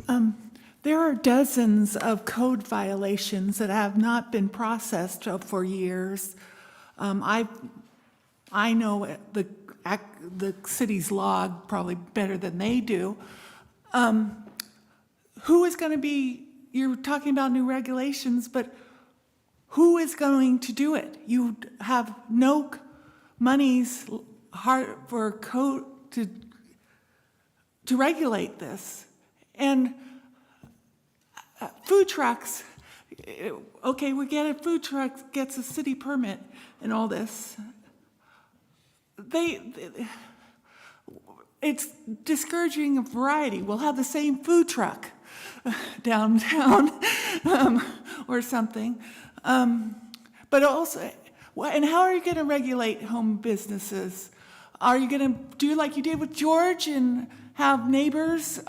There are dozens of code violations that have not been processed for years. I know the city's log probably better than they do. Who is going to be, you're talking about new regulations, but who is going to do it? You have no monies for code to regulate this. And food trucks, okay, we get it, food trucks gets a city permit and all this. It's discouraging a variety. We'll have the same food truck downtown or something. But also, and how are you going to regulate home businesses? Are you going to do like you did with George and have neighbors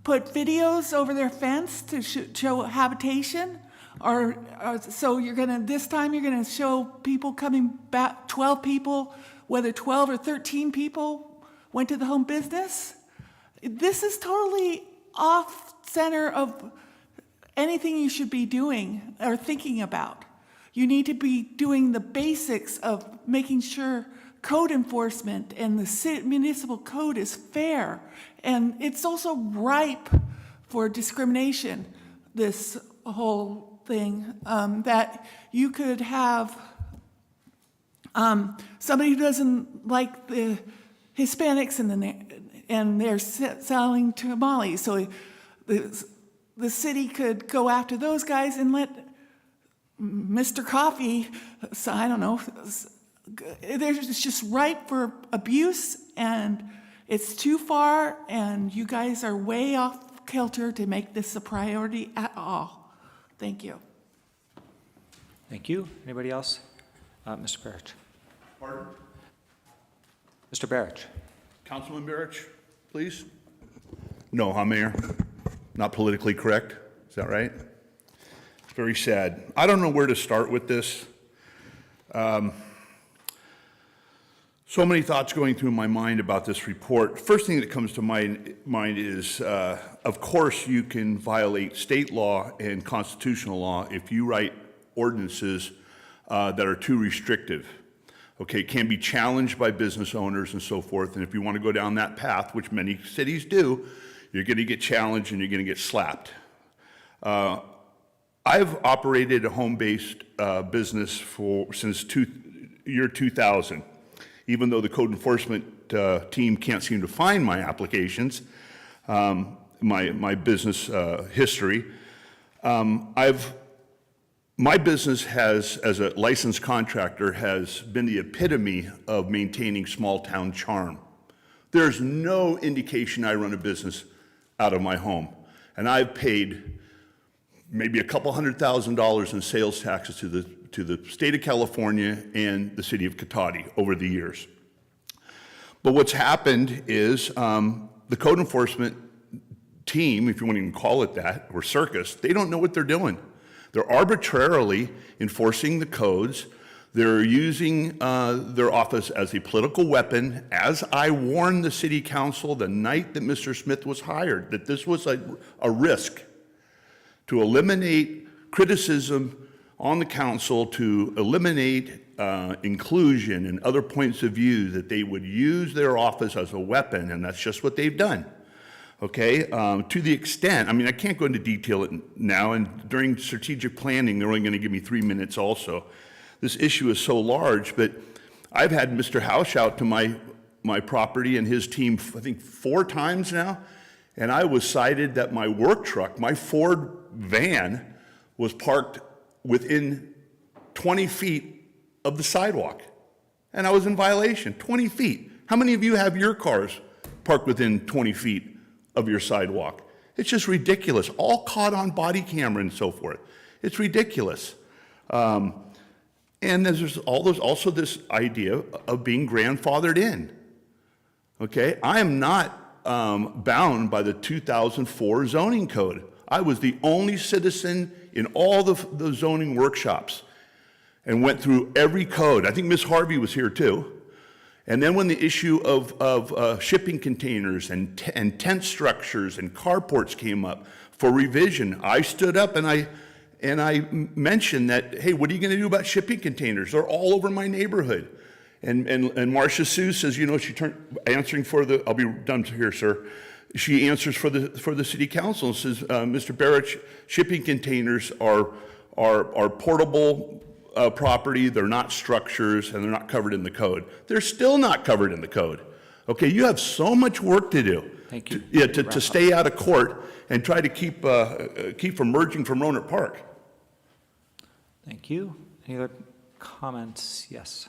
put videos over their fence to show habitation? Or so you're going to, this time you're going to show people coming back, 12 people, whether 12 or 13 people went to the home business? This is totally off center of anything you should be doing or thinking about. You need to be doing the basics of making sure code enforcement and the municipal code is fair. And it's also ripe for discrimination, this whole thing, that you could have somebody who doesn't like the Hispanics and they're selling tamales. So the city could go after those guys and let Mr. Coffee, so I don't know, it's just ripe for abuse, and it's too far, and you guys are way off kilter to make this a priority at all. Thank you. Thank you. Anybody else? Mr. Barich. Pardon? Mr. Barich. Councilman Barich, please. No, huh, Mayor? Not politically correct? Is that right? It's very sad. I don't know where to start with this. So many thoughts going through my mind about this report. First thing that comes to mind is, of course, you can violate state law and constitutional law if you write ordinances that are too restrictive. Okay, it can be challenged by business owners and so forth, and if you want to go down that path, which many cities do, you're going to get challenged and you're going to get slapped. I've operated a home-based business since year 2000. Even though the code enforcement team can't seem to find my applications, my business history, my business has, as a licensed contractor, has been the epitome of maintaining small town charm. There's no indication I run a business out of my home. And I've paid maybe a couple $100,000 in sales taxes to the state of California and the city of Cotati over the years. But what's happened is the code enforcement team, if you want to even call it that, or circus, they don't know what they're doing. They're arbitrarily enforcing the codes. They're using their office as a political weapon, as I warned the city council the night that Mr. Smith was hired, that this was a risk to eliminate criticism on the council, to eliminate inclusion and other points of view, that they would use their office as a weapon, and that's just what they've done. Okay, to the extent, I mean, I can't go into detail now, and during strategic planning, they're only going to give me 3 minutes also. This issue is so large, but I've had Mr. House out to my property and his team, I think 4 times now, and I was cited that my work truck, my Ford van, was parked within 20 feet of the sidewalk. And I was in violation, 20 feet. How many of you have your cars parked within 20 feet of your sidewalk? It's just ridiculous, all caught on body camera and so forth. It's ridiculous. And there's also this idea of being grandfathered in. Okay, I am not bound by the 2004 zoning code. I was the only citizen in all the zoning workshops and went through every code. I think Ms. Harvey was here too. And then when the issue of shipping containers and tent structures and carports came up for revision, I stood up and I mentioned that, hey, what are you going to do about shipping containers? They're all over my neighborhood. And Marcia Sue says, she answering for the, I'll be done here, sir. She answers for the city council and says, Mr. Barich, shipping containers are portable property, they're not structures, and they're not covered in the code. They're still not covered in the code. Okay, you have so much work to do. Thank you. To stay out of court and try to keep from merging from Rohnert Park. Thank you. Any other comments? Yes.